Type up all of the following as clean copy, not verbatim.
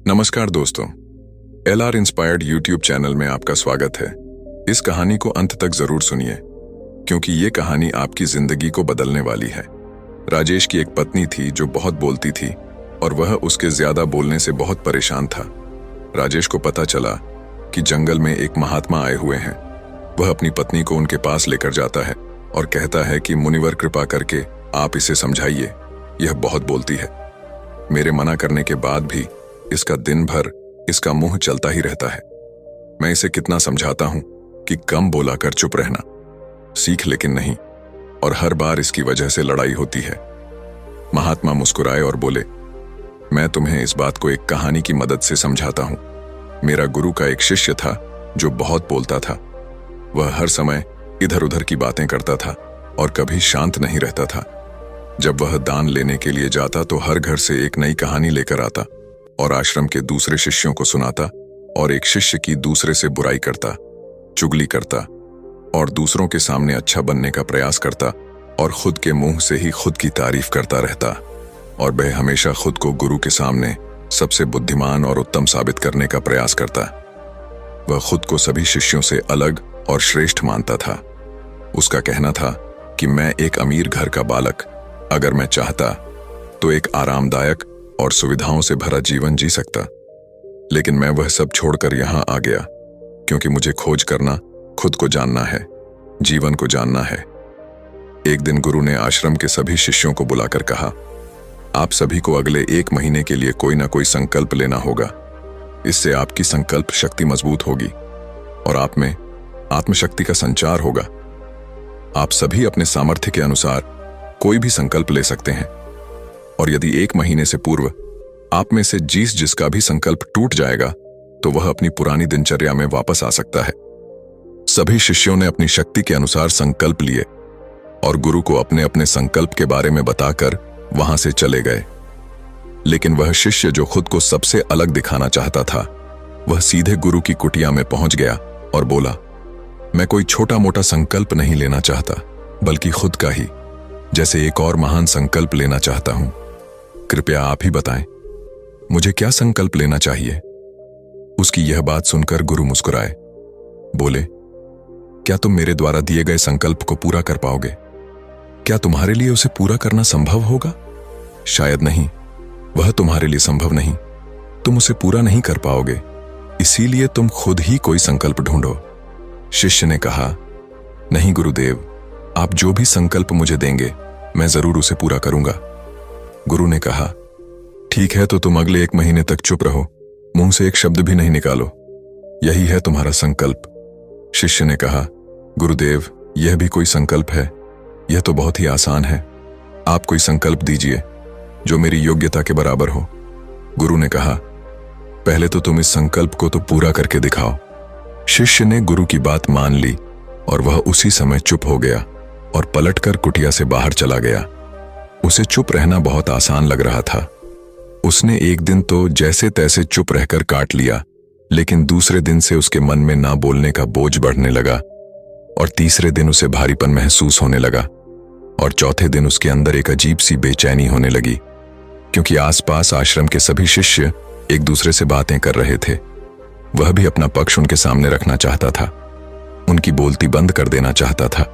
नमस्कार दोस्तों, LR inspired YouTube channel में आपका स्वागत है। इस कहानी को अंत तक जरूर सुनिए, क्योंकि ये कहानी आपकी जिंदगी को बदलने वाली है। राजेश की एक पत्नी थी जो बहुत बोलती थी और वह उसके ज्यादा बोलने से बहुत परेशान था। राजेश को पता चला कि जंगल में एक महात्मा आए हुए हैं। वह अपनी पत्नी को उनके पास लेकर जाता है और कहता है कि मुनिवर कृपा करके आप इसे समझाइए, यह बहुत बोलती है। मेरे मना करने के बाद भी इसका दिन भर इसका मुंह चलता ही रहता है। मैं इसे कितना समझाता हूं कि कम बोला कर चुप रहना, सीख लेकिन नहीं, और हर बार इसकी वजह से लड़ाई होती है। महात्मा मुस्कुराए और बोले, मैं तुम्हें इस बात को एक कहानी की मदद से समझाता हूं। मेरा गुरु का एक शिष्य था जो बहुत बोलता था। वह हर समय इधर उधर की बातें करता था और कभी शांत नहीं रहता था। जब वह दान लेने के लिए जाता तो हर घर से एक नई कहानी लेकर आता और आश्रम के दूसरे शिष्यों को सुनाता, और एक शिष्य की दूसरे से बुराई करता, चुगली करता और दूसरों के सामने अच्छा बनने का प्रयास करता और खुद के मुंह से ही खुद की तारीफ करता रहता। और वह हमेशा खुद को गुरु के सामने सबसे बुद्धिमान और उत्तम साबित करने का प्रयास करता। वह खुद को सभी शिष्यों से अलग और श्रेष्ठ मानता था। उसका कहना था कि मैं एक अमीर घर का बालक, अगर मैं चाहता तो एक आरामदायक और सुविधाओं से भरा जीवन जी सकता, लेकिन मैं वह सब छोड़कर यहां आ गया क्योंकि मुझे खोज करना, खुद को जानना है, जीवन को जानना है। एक दिन गुरु ने आश्रम के सभी शिष्यों को बुलाकर कहा, आप सभी को अगले 1 महीने के लिए कोई ना कोई संकल्प लेना होगा। इससे आपकी संकल्प शक्ति मजबूत होगी और आप में आत्मशक्ति का संचार होगा। आप सभी अपने सामर्थ्य के अनुसार कोई भी संकल्प ले सकते हैं, और यदि 1 महीने से पूर्व आप में से जिसका भी संकल्प टूट जाएगा तो वह अपनी पुरानी दिनचर्या में वापस आ सकता है। सभी शिष्यों ने अपनी शक्ति के अनुसार संकल्प लिए और गुरु को अपने अपने संकल्प के बारे में बताकर वहां से चले गए। लेकिन वह शिष्य जो खुद को सबसे अलग दिखाना चाहता था, वह सीधे गुरु की कुटिया में पहुंच गया और बोला, मैं कोई छोटा मोटा संकल्प नहीं लेना चाहता, बल्कि खुद का ही जैसे एक और महान संकल्प लेना चाहता हूं। कृपया आप ही बताएं, मुझे क्या संकल्प लेना चाहिए। उसकी यह बात सुनकर गुरु मुस्कुराए, बोले, क्या तुम मेरे द्वारा दिए गए संकल्प को पूरा कर पाओगे? क्या तुम्हारे लिए उसे पूरा करना संभव होगा? शायद नहीं, वह तुम्हारे लिए संभव नहीं। तुम उसे पूरा नहीं कर पाओगे, इसीलिए तुम खुद ही कोई संकल्प ढूंढो। शिष्य ने कहा, नहीं गुरुदेव, आप जो भी संकल्प मुझे देंगे मैं जरूर उसे पूरा करूंगा। गुरु ने कहा, ठीक है, तो तुम अगले 1 महीने तक चुप रहो, मुंह से एक शब्द भी नहीं निकालो, यही है तुम्हारा संकल्प। शिष्य ने कहा, गुरुदेव, यह भी कोई संकल्प है? यह तो बहुत ही आसान है। आप कोई संकल्प दीजिए जो मेरी योग्यता के बराबर हो। गुरु ने कहा, पहले तो तुम इस संकल्प को तो पूरा करके दिखाओ। शिष्य ने गुरु की बात मान ली और वह उसी समय चुप हो गया और पलटकर कुटिया से बाहर चला गया। उसे चुप रहना बहुत आसान लग रहा था। उसने एक दिन तो जैसे तैसे चुप रहकर काट लिया, लेकिन दूसरे दिन से उसके मन में ना बोलने का बोझ बढ़ने लगा, और तीसरे दिन उसे भारीपन महसूस होने लगा, और चौथे दिन उसके अंदर एक अजीब सी बेचैनी होने लगी, क्योंकि आसपास आश्रम के सभी शिष्य एक दूसरे से बातें कर रहे थे। वह भी अपना पक्ष उनके सामने रखना चाहता था, उनकी बोलती बंद कर देना चाहता था,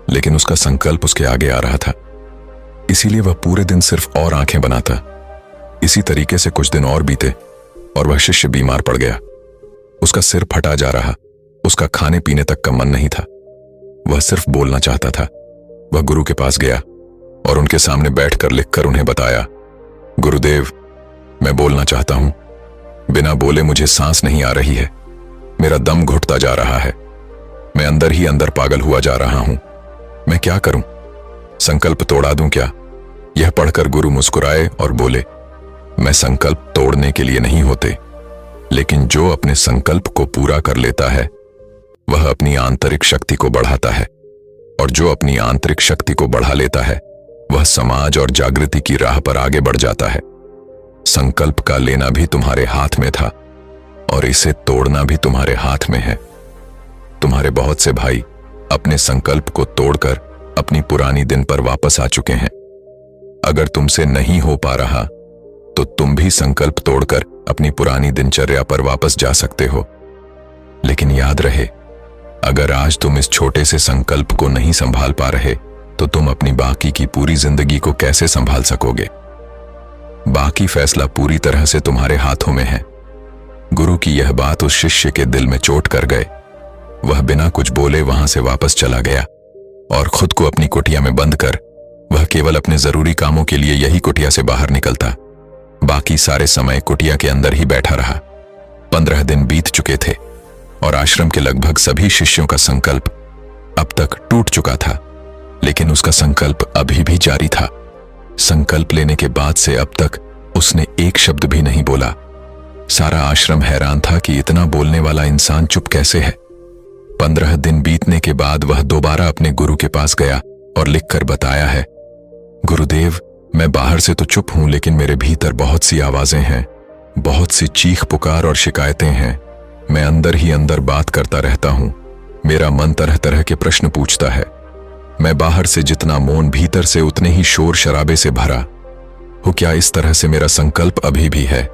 लेकिन उसका संकल्प उसके आगे आ रहा था। इसीलिए वह पूरे दिन सिर्फ और आंखें बनाता। इसी तरीके से कुछ दिन और बीते और वह शिष्य बीमार पड़ गया। उसका सिर फटा जा रहा, उसका खाने पीने तक का मन नहीं था, वह सिर्फ बोलना चाहता था। वह गुरु के पास गया और उनके सामने बैठकर लिखकर उन्हें बताया, गुरुदेव, मैं बोलना चाहता हूं, बिना बोले मुझे सांस नहीं आ रही है, मेरा दम घुटता जा रहा है, मैं अंदर ही अंदर पागल हुआ जा रहा हूं, मैं क्या करूं? संकल्प तोड़ा दूं क्या? यह पढ़कर गुरु मुस्कुराए और बोले, मैं संकल्प तोड़ने के लिए नहीं होते, लेकिन जो अपने संकल्प को पूरा कर लेता है वह अपनी आंतरिक शक्ति को बढ़ाता है, और जो अपनी आंतरिक शक्ति को बढ़ा लेता है वह समाज और जागृति की राह पर आगे बढ़ जाता है। संकल्प का लेना भी तुम्हारे हाथ में था और इसे तोड़ना भी तुम्हारे हाथ में है। तुम्हारे बहुत से भाई अपने संकल्प को तोड़कर अपनी पुरानी दिन पर वापस आ चुके हैं। अगर तुमसे नहीं हो पा रहा तो तुम भी संकल्प तोड़कर अपनी पुरानी दिनचर्या पर वापस जा सकते हो। लेकिन याद रहे, अगर आज तुम इस छोटे से संकल्प को नहीं संभाल पा रहे तो तुम अपनी बाकी की पूरी जिंदगी को कैसे संभाल सकोगे? बाकी फैसला पूरी तरह से तुम्हारे हाथों में है। गुरु की यह बात उस शिष्य के दिल में चोट कर गए। वह बिना कुछ बोले वहां से वापस चला गया और खुद को अपनी कुटिया में बंद कर वह केवल अपने जरूरी कामों के लिए यही कुटिया से बाहर निकलता। बाकी सारे समय कुटिया के अंदर ही बैठा रहा। 15 दिन बीत चुके थे और आश्रम के लगभग सभी शिष्यों का संकल्प अब तक टूट चुका था, लेकिन उसका संकल्प अभी भी जारी था। संकल्प लेने के बाद से अब तक उसने एक शब्द भी नहीं बोला। सारा आश्रम हैरान था कि इतना बोलने वाला इंसान चुप कैसे है। 15 दिन बीतने के बाद वह दोबारा अपने गुरु के पास गया और लिखकर बताया है, गुरुदेव, मैं बाहर से तो चुप हूं, लेकिन मेरे भीतर बहुत सी आवाजें हैं, बहुत सी चीख पुकार और शिकायतें हैं। मैं अंदर ही अंदर बात करता रहता हूं। मेरा मन तरह तरह के प्रश्न पूछता है। मैं बाहर से जितना मौन, भीतर से उतने ही शोर शराबे से भरा हूं। क्या इस तरह से मेरा संकल्प अभी भी है?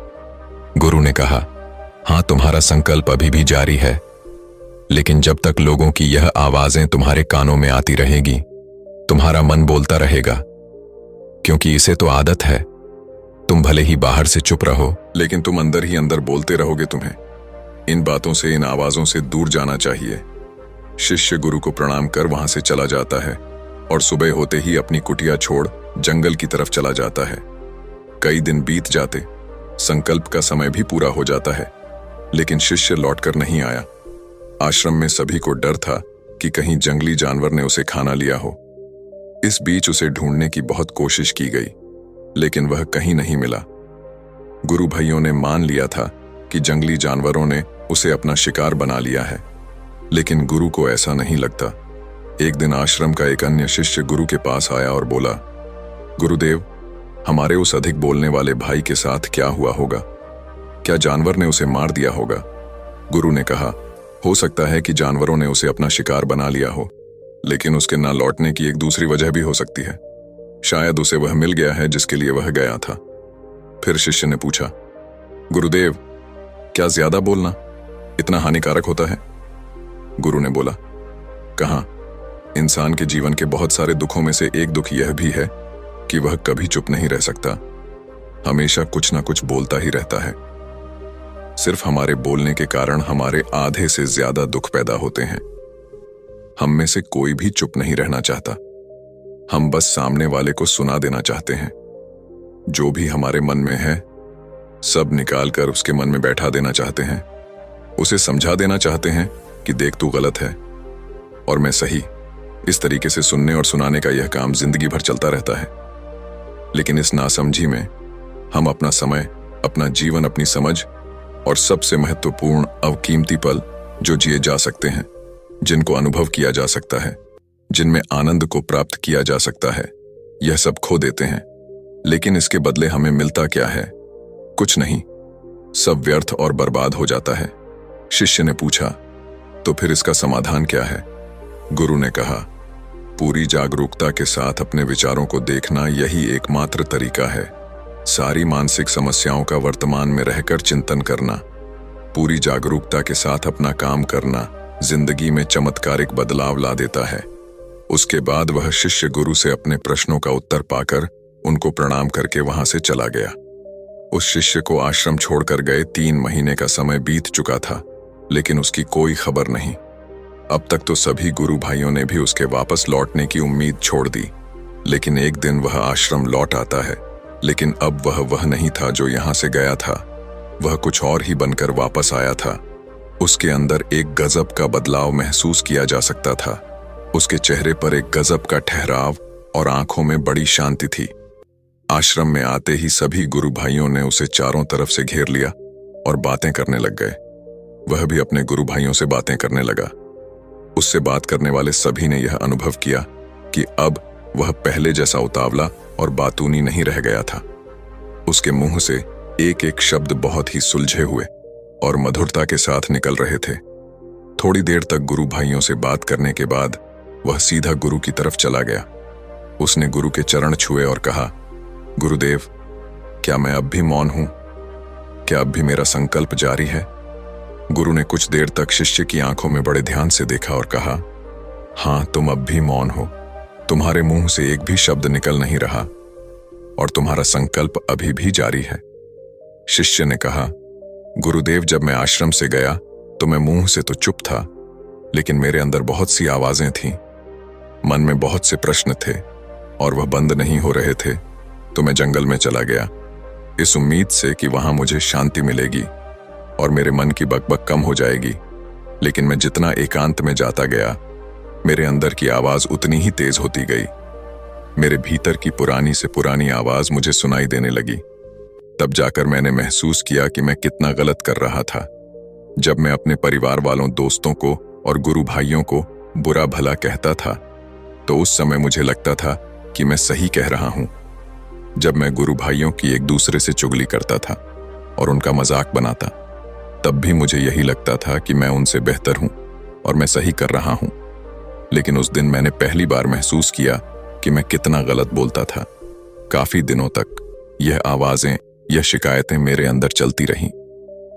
गुरु ने कहा, हां, तुम्हारा संकल्प अभी भी जारी है, लेकिन जब तक लोगों की यह आवाजें तुम्हारे कानों में आती रहेगी, तुम्हारा मन बोलता रहेगा, क्योंकि इसे तो आदत है। तुम भले ही बाहर से चुप रहो, लेकिन तुम अंदर ही अंदर बोलते रहोगे। तुम्हें इन बातों से, इन आवाजों से दूर जाना चाहिए। शिष्य गुरु को प्रणाम कर वहां से चला जाता है और सुबह होते ही अपनी कुटिया छोड़ जंगल की तरफ चला जाता है। कई दिन बीत जाते, संकल्प का समय भी पूरा हो जाता है, लेकिन शिष्य लौटकर नहीं आया। आश्रम में सभी को डर था कि कहीं जंगली जानवर ने उसे खाना लिया हो। इस बीच उसे ढूंढने की बहुत कोशिश की गई, लेकिन वह कहीं नहीं मिला। गुरु भाइयों ने मान लिया था कि जंगली जानवरों ने उसे अपना शिकार बना लिया है, लेकिन गुरु को ऐसा नहीं लगता। एक दिन आश्रम का एक अन्य शिष्य गुरु के पास आया और बोला, गुरुदेव, हमारे उस अधिक बोलने वाले भाई के साथ क्या हुआ होगा? क्या जानवर ने उसे मार दिया होगा? गुरु ने कहा, हो सकता है कि जानवरों ने उसे अपना शिकार बना लिया हो, लेकिन उसके ना लौटने की एक दूसरी वजह भी हो सकती है। शायद उसे वह मिल गया है जिसके लिए वह गया था। फिर शिष्य ने पूछा, गुरुदेव, क्या ज्यादा बोलना इतना हानिकारक होता है? गुरु ने बोला, कहां, इंसान के जीवन के बहुत सारे दुखों में से एक दुख यह भी है कि वह कभी चुप नहीं रह सकता, हमेशा कुछ ना कुछ बोलता ही रहता है। सिर्फ हमारे बोलने के कारण हमारे आधे से ज्यादा दुख पैदा होते हैं। हम में से कोई भी चुप नहीं रहना चाहता। हम बस सामने वाले को सुना देना चाहते हैं। जो भी हमारे मन में है सब निकाल कर उसके मन में बैठा देना चाहते हैं। उसे समझा देना चाहते हैं कि देख, तू गलत है और मैं सही। इस तरीके से सुनने और सुनाने का यह काम जिंदगी भर चलता रहता है। लेकिन इस नासमझी में हम अपना समय, अपना जीवन, अपनी समझ और सबसे महत्वपूर्ण अवकीमती पल जो जिए जा सकते हैं, जिनको अनुभव किया जा सकता है, जिनमें आनंद को प्राप्त किया जा सकता है, यह सब खो देते हैं। लेकिन इसके बदले हमें मिलता क्या है? कुछ नहीं, सब व्यर्थ और बर्बाद हो जाता है। शिष्य ने पूछा, तो फिर इसका समाधान क्या है? गुरु ने कहा, पूरी जागरूकता के साथ अपने विचारों को देखना यही एकमात्र तरीका है। सारी मानसिक समस्याओं का वर्तमान में रहकर चिंतन करना, पूरी जागरूकता के साथ अपना काम करना जिंदगी में चमत्कारिक बदलाव ला देता है। उसके बाद वह शिष्य गुरु से अपने प्रश्नों का उत्तर पाकर उनको प्रणाम करके वहां से चला गया। उस शिष्य को आश्रम छोड़कर गए 3 महीने का समय बीत चुका था, लेकिन उसकी कोई खबर नहीं। अब तक तो सभी गुरु भाइयों ने भी उसके वापस लौटने की उम्मीद छोड़ दी। लेकिन एक दिन वह आश्रम लौट आता है, लेकिन अब वह नहीं था जो यहां से गया था। वह कुछ और ही बनकर वापस आया था। उसके अंदर एक गजब का बदलाव महसूस किया जा सकता था। उसके चेहरे पर एक गजब का ठहराव और आंखों में बड़ी शांति थी। आश्रम में आते ही सभी गुरु भाइयों ने उसे चारों तरफ से घेर लिया और बातें करने लग गए। वह भी अपने गुरु भाइयों से बातें करने लगा। उससे बात करने वाले सभी ने यह अनुभव किया कि अब वह पहले जैसा उतावला और बातूनी नहीं रह गया था। उसके मुंह से एक एक शब्द बहुत ही सुलझे हुए और मधुरता के साथ निकल रहे थे। थोड़ी देर तक गुरु भाइयों से बात करने के बाद वह सीधा गुरु की तरफ चला गया। उसने गुरु के चरण छुए और कहा, गुरुदेव, क्या मैं अब भी मौन हूं? क्या अब भी मेरा संकल्प जारी है? गुरु ने कुछ देर तक शिष्य की आंखों में बड़े ध्यान से देखा और कहा, हां, तुम अब भी मौन हो। तुम्हारे मुंह से एक भी शब्द निकल नहीं रहा और तुम्हारा संकल्प अभी भी जारी है। शिष्य ने कहा, गुरुदेव, जब मैं आश्रम से गया तो मैं मुंह से तो चुप था, लेकिन मेरे अंदर बहुत सी आवाजें थीं। मन में बहुत से प्रश्न थे और वह बंद नहीं हो रहे थे, तो मैं जंगल में चला गया, इस उम्मीद से कि वहां मुझे शांति मिलेगी और मेरे मन की बकबक कम हो जाएगी। लेकिन मैं जितना एकांत में जाता गया, मेरे अंदर की आवाज उतनी ही तेज होती गई। मेरे भीतर की पुरानी से पुरानी आवाज मुझे सुनाई देने लगी। तब जाकर मैंने महसूस किया कि मैं कितना गलत कर रहा था। जब मैं अपने परिवार वालों, दोस्तों को और गुरु भाइयों को बुरा भला कहता था, तो उस समय मुझे लगता था कि मैं सही कह रहा हूं। जब मैं गुरु भाइयों की एक दूसरे से चुगली करता था और उनका मजाक बनाता, तब भी मुझे यही लगता था कि मैं उनसे बेहतर हूं और मैं सही कर रहा हूं। लेकिन उस दिन मैंने पहली बार महसूस किया कि मैं कितना गलत बोलता था। काफी दिनों तक यह आवाजें, यह शिकायतें मेरे अंदर चलती रहीं,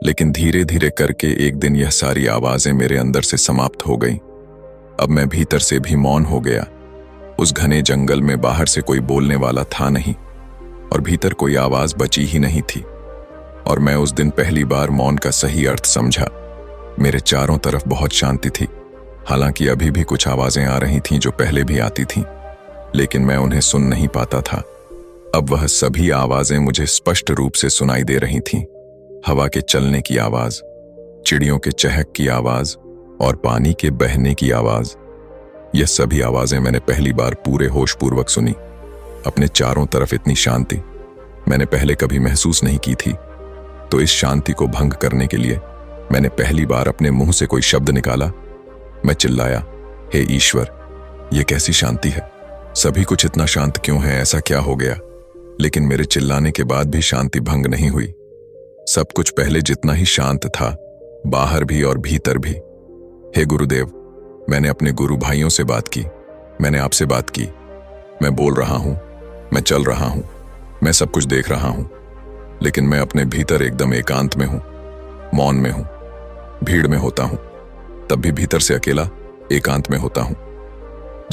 लेकिन धीरे धीरे करके एक दिन यह सारी आवाजें मेरे अंदर से समाप्त हो गईं। अब मैं भीतर से भी मौन हो गया। उस घने जंगल में बाहर से कोई बोलने वाला था नहीं और भीतर कोई आवाज बची ही नहीं थी। और मैं उस दिन पहली बार मौन का सही अर्थ समझा। मेरे चारों तरफ बहुत शांति थी। हालांकि अभी भी कुछ आवाजें आ रही थीं जो पहले भी आती थीं, लेकिन मैं उन्हें सुन नहीं पाता था। अब वह सभी आवाजें मुझे स्पष्ट रूप से सुनाई दे रही थीं। हवा के चलने की आवाज, चिड़ियों के चहक की आवाज और पानी के बहने की आवाज। यह सभी आवाजें मैंने पहली बार पूरे होशपूर्वक सुनी। अपने चारों तरफ इतनी शांति मैंने पहले कभी महसूस नहीं की थी। तो इस शांति को भंग करने के लिए मैंने पहली बार अपने मुंह से कोई शब्द निकाला। मैं चिल्लाया, हे ईश्वर, यह कैसी शांति है? सभी कुछ इतना शांत क्यों है? ऐसा क्या हो गया? लेकिन मेरे चिल्लाने के बाद भी शांति भंग नहीं हुई। सब कुछ पहले जितना ही शांत था, बाहर भी और भीतर भी। हे गुरुदेव, मैंने अपने गुरु भाइयों से बात की, मैंने आपसे बात की। मैं बोल रहा हूं, मैं चल रहा हूं, मैं सब कुछ देख रहा हूं, लेकिन मैं अपने भीतर एकदम एकांत में हूं, मौन में हूं। भीड़ में होता हूं तब भी भीतर से अकेला एकांत में होता हूं।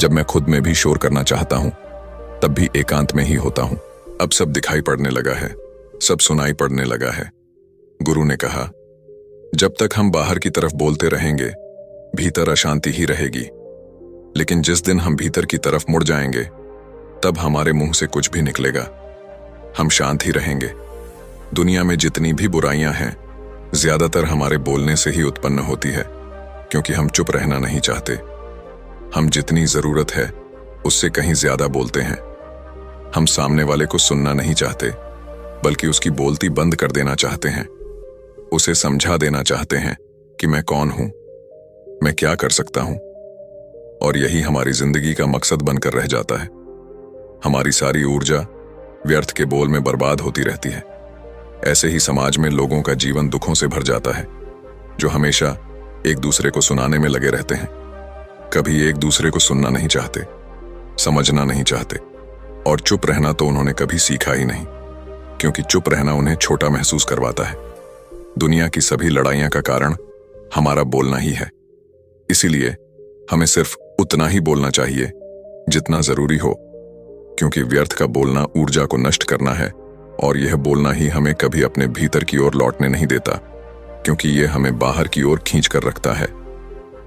जब मैं खुद में भी शोर करना चाहता हूं तब भी एकांत में ही होता हूं। अब सब दिखाई पड़ने लगा है, सब सुनाई पड़ने लगा है। गुरु ने कहा, जब तक हम बाहर की तरफ बोलते रहेंगे, भीतर अशांति ही रहेगी। लेकिन जिस दिन हम भीतर की तरफ मुड़ जाएंगे, तब हमारे मुंह से कुछ भी निकलेगा। हम शांत ही रहेंगे। दुनिया में जितनी भी बुराइयां हैं, ज्यादातर हमारे बोलने से ही उत्पन्न होती है, क्योंकि हम चुप रहना नहीं चाहते। हम जितनी जरूरत है उससे कहीं ज्यादा बोलते हैं। हम सामने वाले को सुनना नहीं चाहते, बल्कि उसकी बोलती बंद कर देना चाहते हैं। उसे समझा देना चाहते हैं कि मैं कौन हूं, मैं क्या कर सकता हूं। और यही हमारी जिंदगी का मकसद बनकर रह जाता है। हमारी सारी ऊर्जा व्यर्थ के बोल में बर्बाद होती रहती है। ऐसे ही समाज में लोगों का जीवन दुखों से भर जाता है, जो हमेशा एक दूसरे को सुनाने में लगे रहते हैं। कभी एक दूसरे को सुनना नहीं चाहते, समझना नहीं चाहते, और चुप रहना तो उन्होंने कभी सीखा ही नहीं, क्योंकि चुप रहना उन्हें छोटा महसूस करवाता है। दुनिया की सभी लड़ाइयां का कारण हमारा बोलना ही है। इसीलिए हमें सिर्फ उतना ही बोलना चाहिए जितना जरूरी हो, क्योंकि व्यर्थ का बोलना ऊर्जा को नष्ट करना है, और यह बोलना ही हमें कभी अपने भीतर की ओर लौटने नहीं देता, क्योंकि यह हमें बाहर की ओर खींच कर रखता है।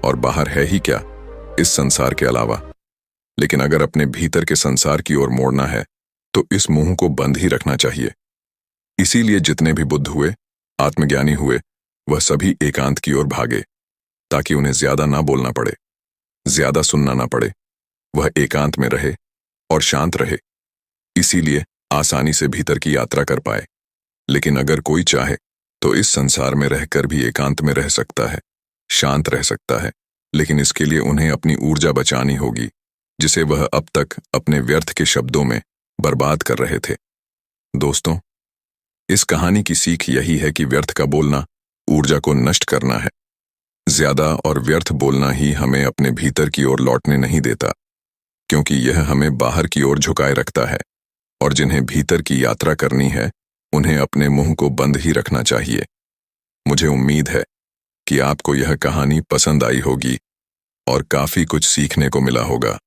और बाहर है ही क्या इस संसार के अलावा। लेकिन अगर अपने भीतर के संसार की ओर मोड़ना है, तो इस मुंह को बंद ही रखना चाहिए। इसीलिए जितने भी बुद्ध हुए, आत्मज्ञानी हुए, वह सभी एकांत की ओर भागे, ताकि उन्हें ज्यादा ना बोलना पड़े, ज्यादा सुनना ना पड़े। वह एकांत में रहे और शांत रहे, इसीलिए आसानी से भीतर की यात्रा कर पाए। लेकिन अगर कोई चाहे तो इस संसार में रहकर भी एकांत में रह सकता है, शांत रह सकता है, लेकिन इसके लिए उन्हें अपनी ऊर्जा बचानी होगी, जिसे वह अब तक अपने व्यर्थ के शब्दों में बर्बाद कर रहे थे। दोस्तों, इस कहानी की सीख यही है कि व्यर्थ का बोलना ऊर्जा को नष्ट करना है। ज्यादा और व्यर्थ बोलना ही हमें अपने भीतर की ओर लौटने नहीं देता, क्योंकि यह हमें बाहर की ओर झुकाए रखता है। और जिन्हें भीतर की यात्रा करनी है, उन्हें अपने मुंह को बंद ही रखना चाहिए। मुझे उम्मीद है कि आपको यह कहानी पसंद आई होगी और काफी कुछ सीखने को मिला होगा।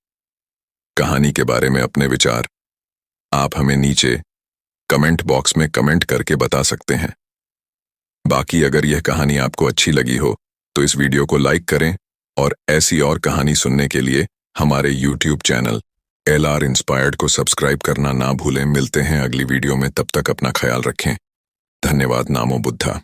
कहानी के बारे में अपने विचार आप हमें नीचे कमेंट बॉक्स में कमेंट करके बता सकते हैं। बाकी अगर यह कहानी आपको अच्छी लगी हो तो इस वीडियो को लाइक करें और ऐसी और कहानी सुनने के लिए हमारे YouTube चैनल LR इंस्पायर्ड को सब्सक्राइब करना ना भूलें। मिलते हैं अगली वीडियो में, तब तक अपना ख्याल रखें। धन्यवाद। नामो बुद्धा।